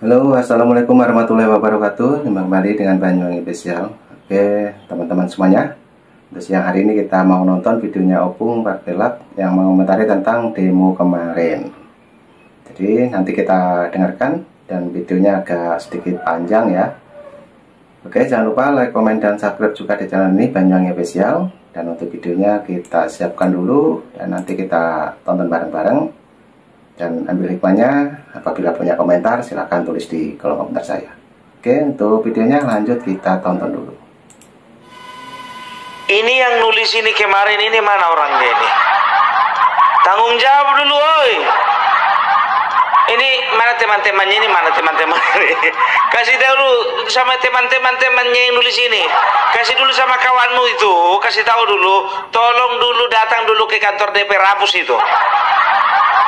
Halo, assalamualaikum warahmatullahi wabarakatuh. Jumpa kembali dengan Banyuwangi Official. Oke, teman-teman semuanya, untuk siang hari ini kita mau nonton videonya Opung Parkelab yang mengomentari tentang demo kemarin. Jadi nanti kita dengarkan, dan videonya agak sedikit panjang ya. Oke, jangan lupa like, komen, dan subscribe juga di channel ini Banyuwangi Official. Dan untuk videonya kita siapkan dulu, dan nanti kita tonton bareng-bareng. Dan ambil hikmahnya, apabila punya komentar silahkan tulis di kolom komentar saya. Oke, untuk videonya lanjut kita tonton dulu. Ini yang nulis ini kemarin ini mana orangnya ini? Tanggung jawab dulu, oi. Ini mana teman-temannya ini, mana teman-temannya? Kasih dulu sama teman-temannya yang nulis ini. Kasih dulu sama kawanmu itu, kasih tahu dulu. Tolong dulu datang dulu ke kantor DP Rapus itu.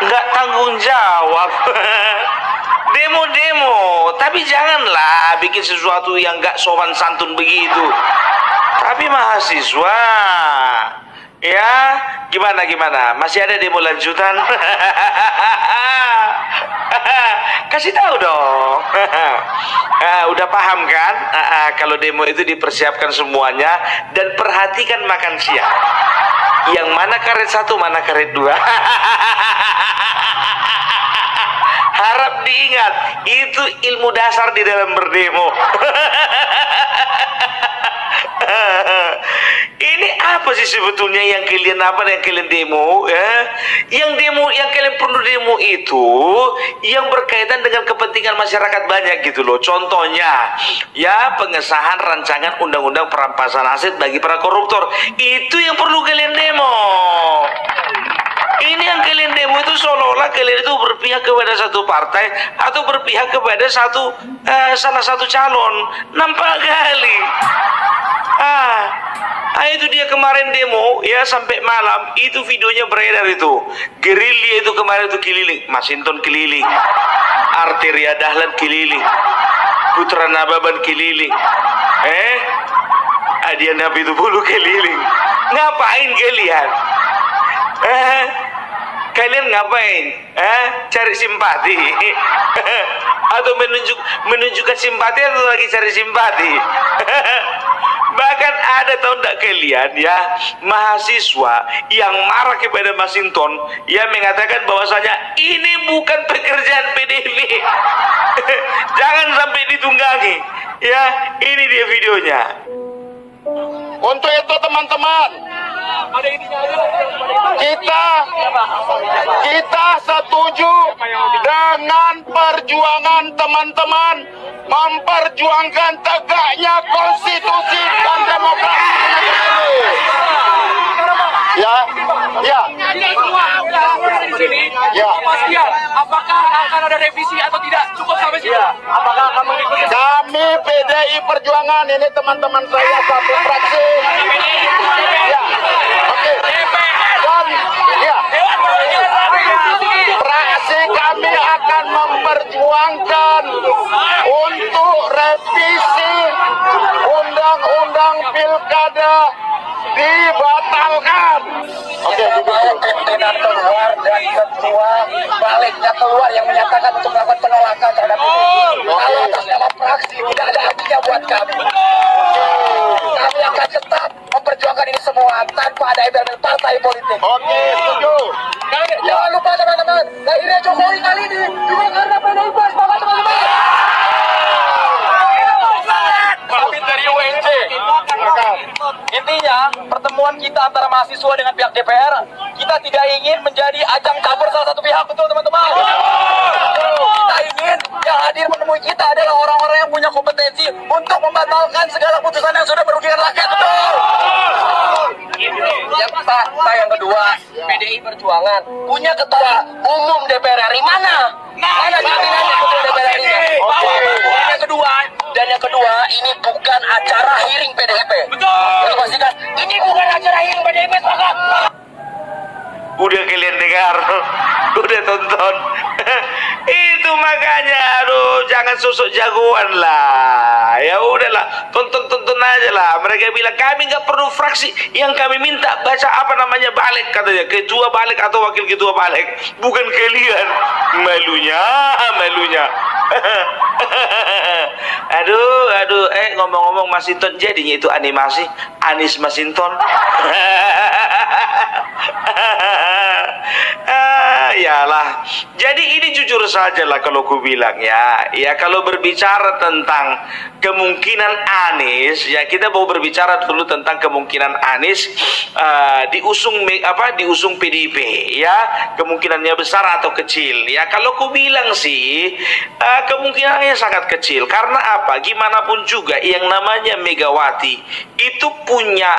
Nggak tanggung jawab. Demo-demo, tapi janganlah bikin sesuatu yang nggak sopan santun begitu. Tapi mahasiswa, ya gimana? Masih ada demo lanjutan? Kasih tahu dong. Udah paham kan? Kalau demo itu dipersiapkan semuanya, dan perhatikan makan siang. Yang mana karet 1, mana karet 2. Harap diingat, itu ilmu dasar di dalam berdemo. Ini apa sih sebetulnya yang kalian demo? Yang kalian perlu demo itu yang berkaitan dengan kepentingan masyarakat banyak gitu loh. Contohnya, ya pengesahan rancangan undang-undang perampasan aset bagi para koruptor. Itu yang perlu kalian demo. Ini yang kalian demo itu seolah-olah kalian itu berpihak kepada satu partai atau berpihak kepada salah satu calon. Nampak kali. Itu dia kemarin demo ya sampai malam, itu videonya beredar itu. Gerilya itu kemarin itu keliling, Masinton keliling, Arteria Dahlan keliling, Putra Nababan keliling, Adian Nabi itu bulu keliling. Ngapain kalian? Kalian ngapain? Cari simpati? Atau menunjukkan simpati atau lagi cari simpati? Bahkan ada, tahu enggak kalian ya, mahasiswa yang marah kepada Masinton yang mengatakan bahwasanya ini bukan pekerjaan PDIP. Jangan sampai ditunggangi. Ya, ini dia videonya. Untuk itu teman-teman, kita setuju dengan perjuangan teman-teman memperjuangkan tegaknya konstitusi dan demokrasi ini. Apakah akan ada revisi atau tidak? Cukup sampai sini. Apakah akan mengikuti? Kami PDI Perjuangan ini teman-teman saya satu fraksi. Oke. Fraksi kami akan memperjuangkan untuk revisi undang-undang pilkada dibatalkan. Oke, pimpinan keluar dan ketua baliknya keluar yang menyatakan untuk melakukan penolakan terhadap ini. Kalau atas nama fraksi tidak ada artinya buat kami. Kami akan tetap memperjuangkan ini semua tanpa ada embel-embel partai politik. Oke, setuju. Jangan lupa teman-teman, lahirnya Jokowi kali ini juga karena PDIP. Semangat teman-teman. Pamit dari UNJ. Intinya, pertemuan kita antara mahasiswa dengan pihak DPR, kita tidak ingin menjadi ajang campur salah satu pihak, betul teman-teman? Kita ingin yang hadir menemui kita adalah orang-orang yang punya kompetensi untuk membatalkan segala putusan yang sudah merugikan rakyat, betul? Yang fakta yang kedua, PDI Perjuangan punya ketua umum DPR RI mana? Mana jaminan ketua DPR RI? Yang kedua, ini bukan acara hearing PDIP. Betul. Untuk pastikan, ini bukan acara hearing PDIP, sepakat. Udah kalian dengar, udah tonton. Itu makanya, aduh, jangan sosok jagoan lah. Ya udahlah, tonton aja lah. Mereka bilang kami nggak perlu fraksi, yang kami minta baca apa namanya balik, katanya ketua balik atau wakil ketua balik, bukan kalian. Malunya. Aduh, ngomong-ngomong Masinton, jadinya itu animasi Anies Masinton. Yalah. Jadi ini jujur saja lah kalau ku bilang ya kalau berbicara tentang kemungkinan Anies, ya kita mau berbicara dulu tentang kemungkinan Anies diusung PDIP, ya kemungkinannya besar atau kecil. Ya kalau ku bilang sih kemungkinannya sangat kecil. Karena apa? Gimana pun juga yang namanya Megawati itu punya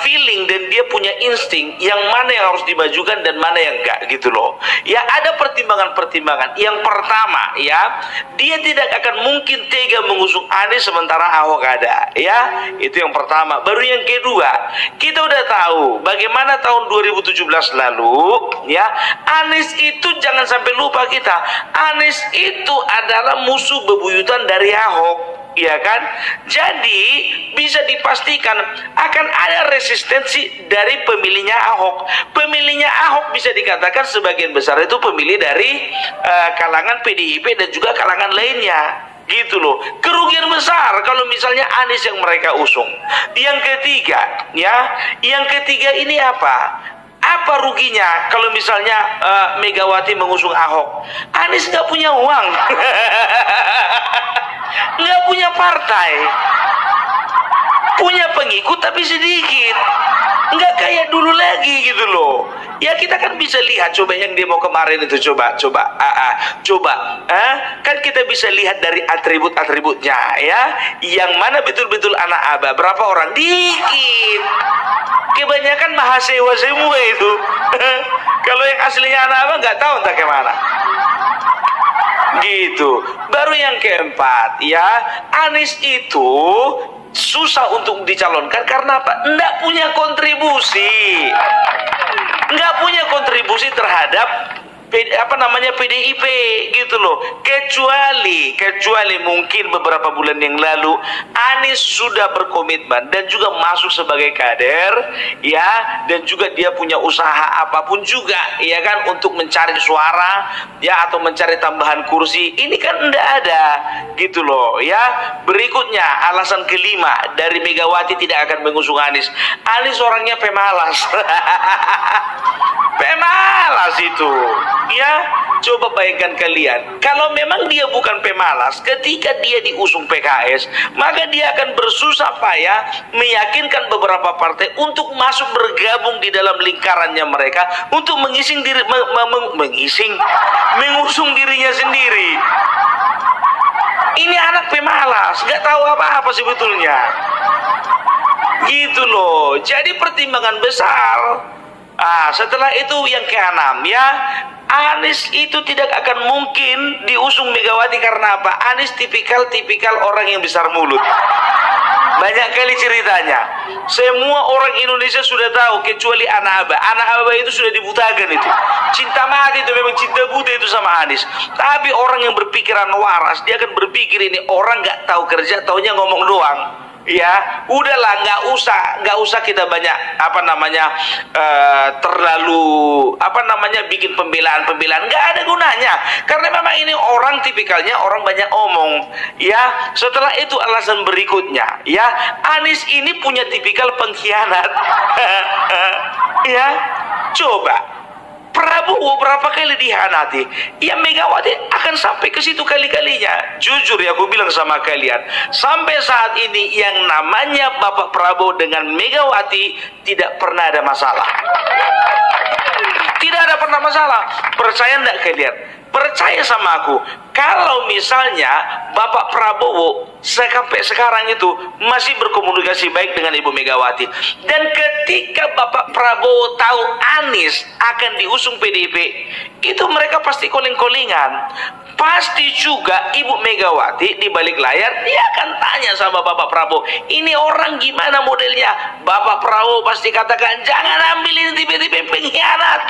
feeling dan dia punya insting yang mana yang harus dimajukan dan mana yang enggak gitu loh. Ya ada pertimbangan-pertimbangan. Yang pertama ya, dia tidak akan mungkin tega mengusung Anies sementara Ahok ada. Ya, itu yang pertama. Baru yang kedua, kita udah tahu bagaimana tahun 2017 lalu ya, Anies itu jangan sampai lupa kita. Anies itu adalah musuh bebuyutan dari Ahok. Ya kan? Jadi bisa dipastikan akan ada resistensi dari pemilihnya Ahok. Pemilihnya Ahok bisa dikatakan sebagian besar itu pemilih dari kalangan PDIP dan juga kalangan lainnya. Gitu loh. Kerugian besar kalau misalnya Anies yang mereka usung. Yang ketiga, ya, yang ketiga ini apa? Apa ruginya kalau misalnya Megawati mengusung Ahok? Anies nggak punya uang. Nggak punya partai, punya pengikut tapi sedikit, nggak kayak dulu lagi gitu loh. Ya kita kan bisa lihat coba yang demo kemarin itu coba kan kita bisa lihat dari atribut-atributnya ya, yang mana betul-betul anak Aba. Berapa orang? Dikit, kebanyakan mahasiswa semua itu. Kalau yang aslinya anak Aba nggak tahu entah kemana. Gitu. Baru yang keempat ya, Anies itu susah untuk dicalonkan karena apa? Nggak punya kontribusi, nggak punya kontribusi terhadap PDIP gitu loh. Kecuali mungkin beberapa bulan yang lalu Anies sudah berkomitmen dan juga masuk sebagai kader ya, dan juga dia punya usaha apapun juga ya kan untuk mencari suara ya atau mencari tambahan kursi. Ini kan enggak ada gitu loh ya. Berikutnya alasan kelima dari Megawati tidak akan mengusung Anies. Anies orangnya pemalas. Pemalas itu ya. Coba bayangkan kalian, kalau memang dia bukan pemalas, ketika dia diusung PKS, maka dia akan bersusah payah meyakinkan beberapa partai untuk masuk bergabung di dalam lingkarannya mereka untuk mengusung dirinya sendiri. Ini anak pemalas, nggak tahu apa-apa sebetulnya. Gitu loh. Jadi pertimbangan besar. Setelah itu yang keenam ya, Anies itu tidak akan mungkin diusung Megawati. Karena apa? Anies tipikal orang yang besar mulut. Banyak kali ceritanya. Semua orang Indonesia sudah tahu kecuali anak Aba. Anak Aba itu sudah dibutakan itu. Cinta mati itu, memang cinta buta itu sama Anies. Tapi orang yang berpikiran waras, dia akan berpikir ini orang nggak tahu kerja, taunya ngomong doang. Ya, udahlah, nggak usah kita banyak terlalu bikin pembelaan, nggak ada gunanya. Karena memang ini orang tipikalnya orang banyak omong. Ya, setelah itu alasan berikutnya, ya, Anies ini punya tipikal pengkhianat. Ya, coba. Prabowo berapa kali dihianati? Ya Megawati akan sampai ke situ kali-kalinya. Jujur ya, aku bilang sama kalian, sampai saat ini yang namanya Bapak Prabowo dengan Megawati tidak pernah ada masalah. Tidak ada pernah masalah. Percaya enggak kalian? Percaya sama aku, kalau misalnya Bapak Prabowo sampai sekarang itu masih berkomunikasi baik dengan Ibu Megawati, dan ketika Bapak Prabowo tahu Anies akan diusung PDIP, itu mereka pasti koling-kolingan. Pasti juga Ibu Megawati di balik layar dia akan tanya sama Bapak Prabowo, ini orang gimana modelnya? Bapak Prabowo pasti katakan, jangan ambil ini tipe-tipe pengkhianat.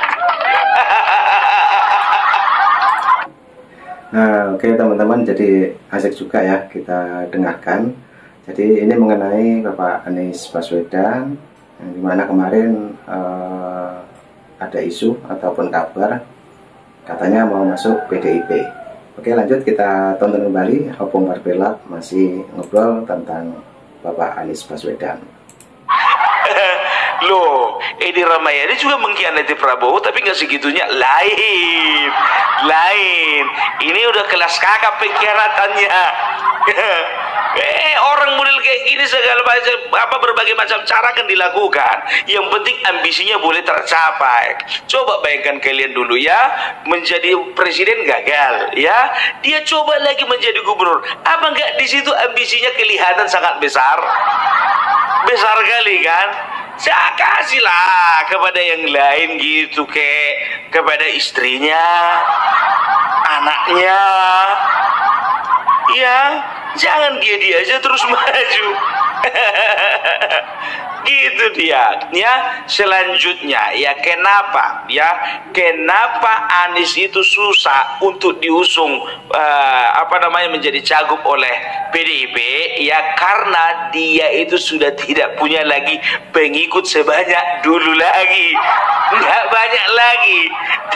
Nah, oke teman-teman, jadi asik juga ya kita dengarkan. Jadi ini mengenai Bapak Anies Baswedan, yang dimana kemarin ada isu ataupun kabar katanya mau masuk PDIP. Oke, lanjut kita tonton kembali Opung Parpelak masih ngobrol tentang Bapak Anies Baswedan. Loh, Edi Ramayadi juga mengkhianati Prabowo, tapi nggak segitunya. Lain. Ini udah kelas kakap pengkhianatannya. Orang model kayak gini segala macam berbagai macam cara kan dilakukan. Yang penting ambisinya boleh tercapai. Coba bayangkan kalian dulu ya, menjadi presiden gagal ya, dia coba lagi menjadi gubernur. Apa enggak di situ ambisinya kelihatan sangat besar? Besar kali kan? Saya kasihlah kepada yang lain gitu, kepada istrinya, anaknya. Ya, jangan dia aja terus maju. Gitu dia. Ya, selanjutnya ya kenapa Anies itu susah untuk diusung menjadi cagup oleh PDIP ya, karena dia itu sudah tidak punya lagi pengikut sebanyak dulu lagi. Nggak banyak lagi,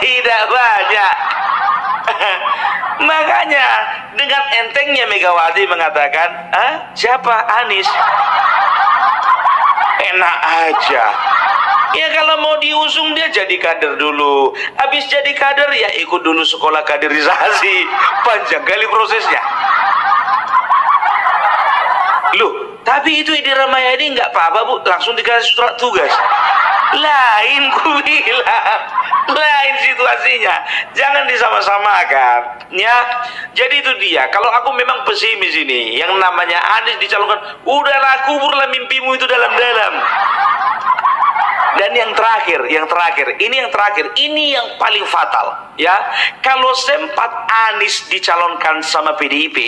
tidak banyak. Makanya dengan entengnya Megawati mengatakan, siapa Anies? Enak aja. Ya kalau mau diusung dia jadi kader dulu. Habis jadi kader ya ikut dulu sekolah kaderisasi. Panjang kali prosesnya. Loh, tapi itu Edi Ramayadi nggak apa-apa Bu, langsung dikasih surat tugas. Lain ku bilang, lain situasinya, jangan disama-samakan ya. Jadi itu dia, kalau aku memang pesimis ini, yang namanya Anies dicalonkan, udahlah kuburlah mimpimu itu dalam-dalam. Dan yang terakhir, ini yang paling fatal ya. Kalau sempat Anies dicalonkan sama PDIP,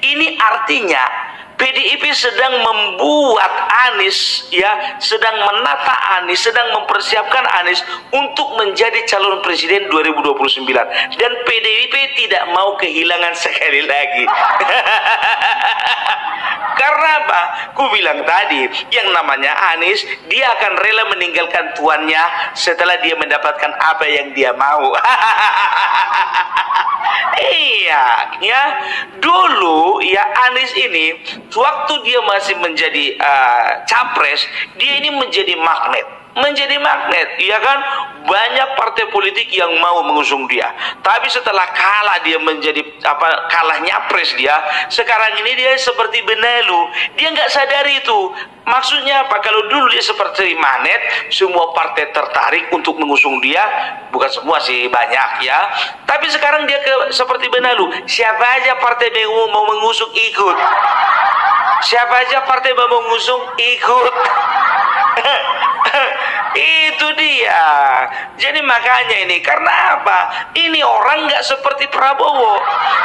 ini artinya PDIP sedang membuat Anies ya, sedang menata Anies, sedang mempersiapkan Anies untuk menjadi calon presiden 2029, dan PDIP tidak mau kehilangan sekali lagi. Karena apa? Ku bilang tadi, yang namanya Anies, dia akan rela meninggalkan tuannya setelah dia mendapatkan apa yang dia mau. Iya, ya. Dulu ya Anies ini waktu dia masih menjadi capres, dia ini menjadi magnet, ya kan? Banyak partai politik yang mau mengusung dia. Tapi setelah kalah dia menjadi kalah nyapres dia, sekarang ini dia seperti benalu. Dia nggak sadari itu. Maksudnya apa? Kalau dulu dia seperti magnet, semua partai tertarik untuk mengusung dia, bukan semua sih, banyak ya. Tapi sekarang dia seperti benalu. Siapa aja partai mau mengusung ikut. Siapa aja partai mau mengusung ikut. Itu dia. Jadi makanya ini, karena apa? Ini orang nggak seperti Prabowo.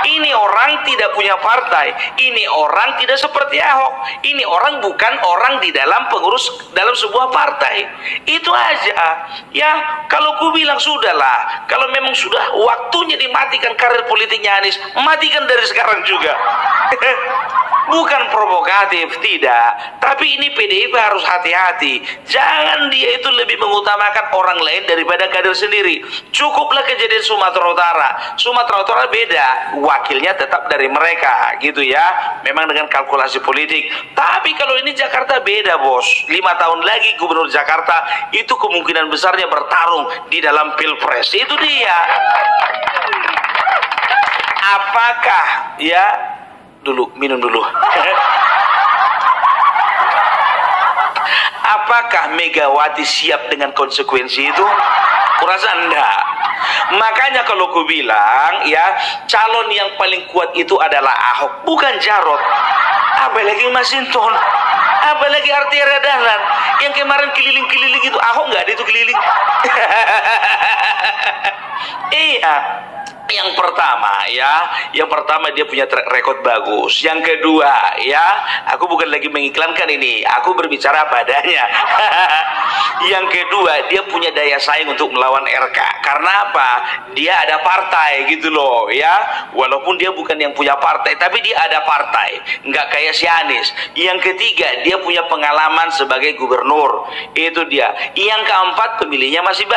Ini orang tidak punya partai. Ini orang tidak seperti Ahok. Ini orang bukan orang di dalam pengurus dalam sebuah partai. Itu aja. Ya, kalau ku bilang sudahlah. Kalau memang sudah waktunya dimatikan karir politiknya Anies, matikan dari sekarang juga. Bukan provokatif, tidak. Tapi ini PDIP harus hati-hati. Jangan dia itu lebih mengutamakan orang lain daripada kader sendiri. Cukuplah kejadian Sumatera Utara. Sumatera Utara beda, wakilnya tetap dari mereka, gitu ya. Memang dengan kalkulasi politik. Tapi kalau ini Jakarta beda, bos. 5 tahun lagi gubernur Jakarta itu kemungkinan besarnya bertarung di dalam pilpres. Itu dia. Apakah ya? Minum dulu. Apakah Megawati siap dengan konsekuensi itu? Kurasa enggak. Makanya kalau ku bilang ya, calon yang paling kuat itu adalah Ahok, bukan Jarot. Apalagi Masinton, apalagi Artiera Dahlan yang kemarin keliling-keliling itu. Ahok nggak ada itu keliling. Iya. Yang pertama dia punya track record bagus. Yang kedua ya, aku bukan lagi mengiklankan ini, aku berbicara padanya. Yang kedua, dia punya daya saing untuk melawan RK. Karena apa? Dia ada partai gitu loh ya. Walaupun dia bukan yang punya partai, tapi dia ada partai. Nggak kayak si Anies. Yang ketiga, dia punya pengalaman sebagai gubernur. Itu dia. Yang keempat, pemilihnya masih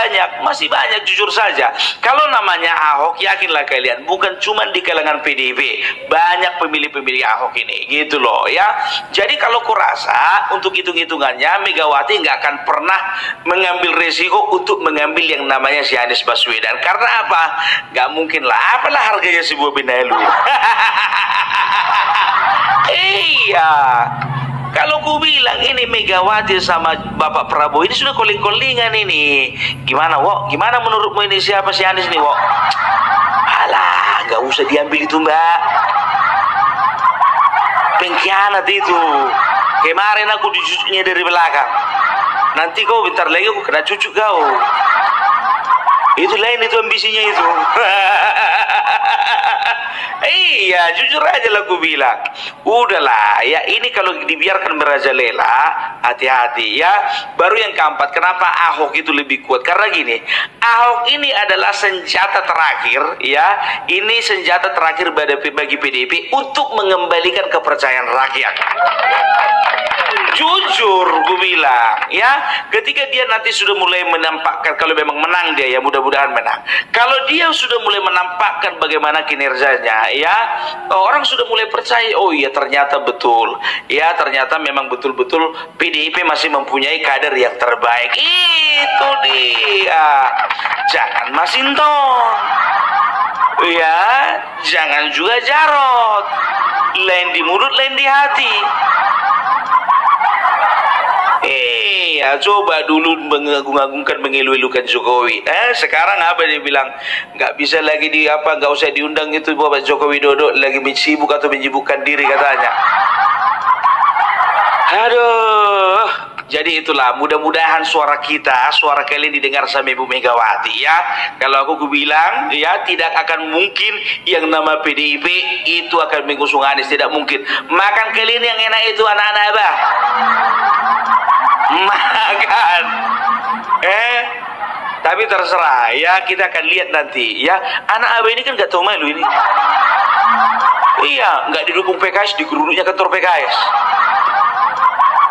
banyak jujur saja. Kalau namanya Ahok, yakin yakinlah kalian, bukan cuma di kalangan PDIP, banyak pemilih-pemilih Ahok ini, gitu loh ya. Jadi kalau kurasa untuk hitung-hitungannya Megawati nggak akan pernah mengambil resiko untuk mengambil yang namanya si Anies Baswedan. Karena apa? Nggak mungkin lah. Apalah harganya sebuah Benalu? Iya. Kalau ku bilang ini Megawati sama Bapak Prabowo ini sudah koling-kolingan ini. Gimana, Wok? Gimana menurutmu ini siapa si Anies nih, Wok? Alah, gak usah diambil itu, Mbak. Pengkhianat itu. Kemarin aku dicucuknya dari belakang. Nanti kau bentar lagi aku kena cucuk kau. Itu lain itu ambisinya itu. Iya, jujur aja lah aku bilang. Udahlah, ya ini kalau dibiarkan merajalela, hati-hati ya. Baru yang keempat, kenapa Ahok itu lebih kuat? Karena gini, Ahok ini adalah senjata terakhir, ya. Ini senjata terakhir bagi PDIP untuk mengembalikan kepercayaan rakyat. Jujur gue bilang ya, ketika dia nanti sudah mulai menampakkan, kalau memang menang dia ya, mudah-mudahan menang. Kalau dia sudah mulai menampakkan bagaimana kinerjanya ya, orang sudah mulai percaya, oh iya ternyata betul ya, ternyata memang betul-betul PDIP masih mempunyai kader yang terbaik. Itu dia. Jangan Masinton ya, jangan juga Jarot, lain di mulut lain di hati. Ya coba dulu mengagung-agungkan, mengilu-ilukan Jokowi. Sekarang apa dia bilang? Nggak bisa lagi nggak usah diundang itu Bapak Jokowi Dodo, lagi sibuk atau menyibukkan diri katanya. Aduh. Jadi itulah, mudah-mudahan suara kita, suara kalian didengar sama Ibu Megawati ya. Kalau aku bilang ya, tidak akan mungkin yang nama PDIP itu akan mengusung Anies, tidak mungkin. Makan kalian yang enak itu anak-anak apa? Makan. Tapi terserah ya, kita akan lihat nanti ya. Anak abah ini kan gak tahu malu ini. Iya, nggak didukung PKS, digeruduknya kantor PKS.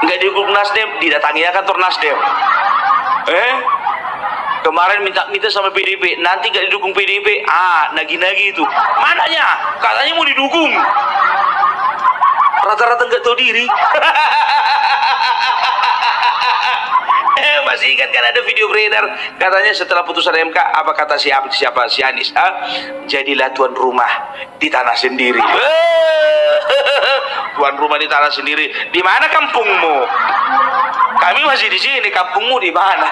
Nggak didukung Nasdem, didatanginya kantor Nasdem. Kemarin minta sama PDIP, nanti nggak didukung PDIP, nagi-nagi itu. Mananya? Katanya mau didukung. Rata-rata nggak tahu diri. Masih ingat kan ada video beredar katanya setelah putusan MK, apa kata siapa si Anies? Jadilah tuan rumah di tanah sendiri. Tuan rumah di tanah sendiri. Di mana kampungmu? Kami masih di sini. Kampungmu di mana?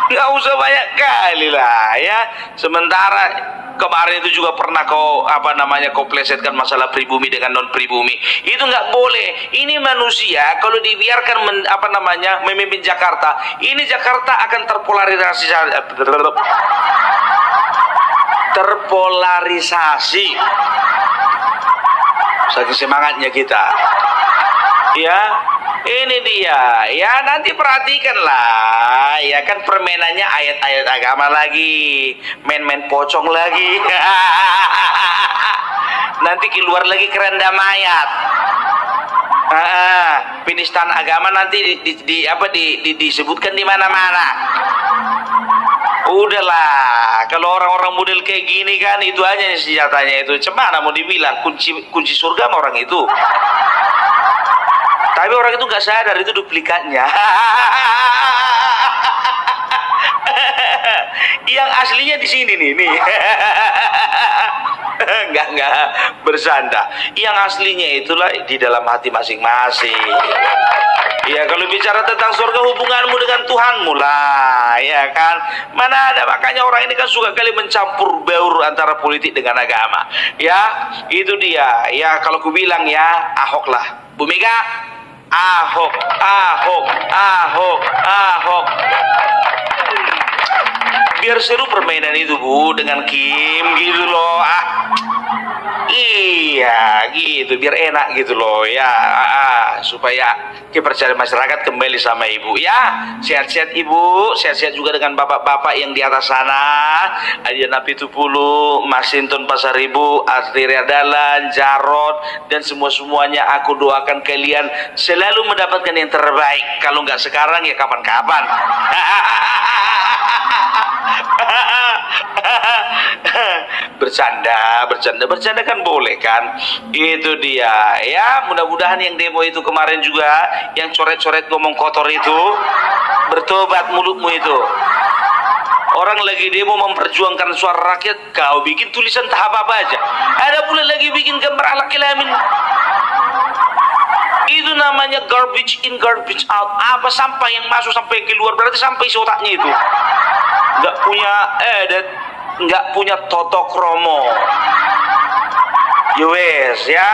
Nggak usah banyak kali lah ya. Sementara kemarin itu juga pernah kau plesetkan masalah pribumi dengan non pribumi. Itu nggak boleh. Ini manusia kalau dibiarkan memimpin Jakarta, ini Jakarta akan terpolarisasi. Saking semangatnya kita. Ya, ini dia. Ya, nanti perhatikanlah. Ya kan permainannya ayat-ayat agama lagi, main-main pocong lagi. Nanti keluar lagi keranda mayat. Penistaan agama nanti disebutkan di mana-mana. Udahlah, kalau orang-orang model kayak gini kan itu aja senjatanya itu. Cemana mau dibilang kunci surga sama orang itu. Tapi orang itu nggak sadar itu duplikatnya. Yang aslinya di sini nih. Enggak bersanda. Yang aslinya itulah di dalam hati masing-masing. Ya kalau bicara tentang surga, hubunganmu dengan Tuhanmu lah, ya kan. Mana ada, makanya orang ini kan suka kali mencampur baur antara politik dengan agama. Ya itu dia. Ya kalau ku bilang ya, Ahok lah, Bu Mega. Ahok. Biar seru permainan itu Bu, dengan Kim gitu loh. Iya gitu, biar enak gitu loh ya. Supaya kepercayaan masyarakat kembali sama Ibu ya. Sehat-sehat Ibu, sehat-sehat juga dengan bapak-bapak yang di atas sana. Adiana Pitupulu, Masinton Pasaribu, Arteria Dalan, Jarot, dan semuanya aku doakan kalian selalu mendapatkan yang terbaik. Kalau nggak sekarang ya kapan-kapan. bercanda kan boleh kan. Itu dia ya, mudah-mudahan yang demo itu kemarin juga, yang coret-coret ngomong kotor itu, bertobat mulutmu itu. Orang lagi demo memperjuangkan suara rakyat, kau bikin tulisan tahap apa aja. Ada pula lagi bikin gambar ala kelamin. Itu namanya garbage in garbage out. Apa sampah yang masuk sampai yang keluar, berarti sampai isi otaknya itu. Nggak punya nggak punya toto kromo. Yowes ya,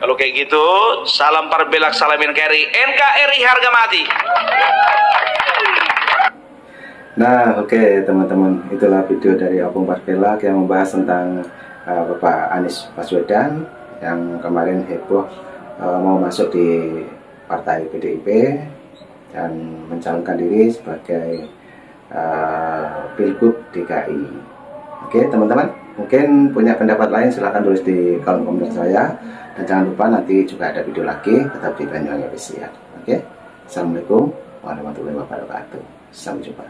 kalau kayak gitu salam Parbelak, salam NKRI. NKRI harga mati. Nah, oke teman-teman, itulah video dari Opung Parbelak yang membahas tentang Bapak Anies Baswedan yang kemarin heboh mau masuk di partai PDIP dan mencalonkan diri sebagai Pilgub DKI. Oke teman-teman, mungkin punya pendapat lain silahkan tulis di kolom komentar saya, dan jangan lupa nanti juga ada video lagi tetap di Banyuwangi Official. Oke, assalamualaikum warahmatullahi wabarakatuh, sampai jumpa.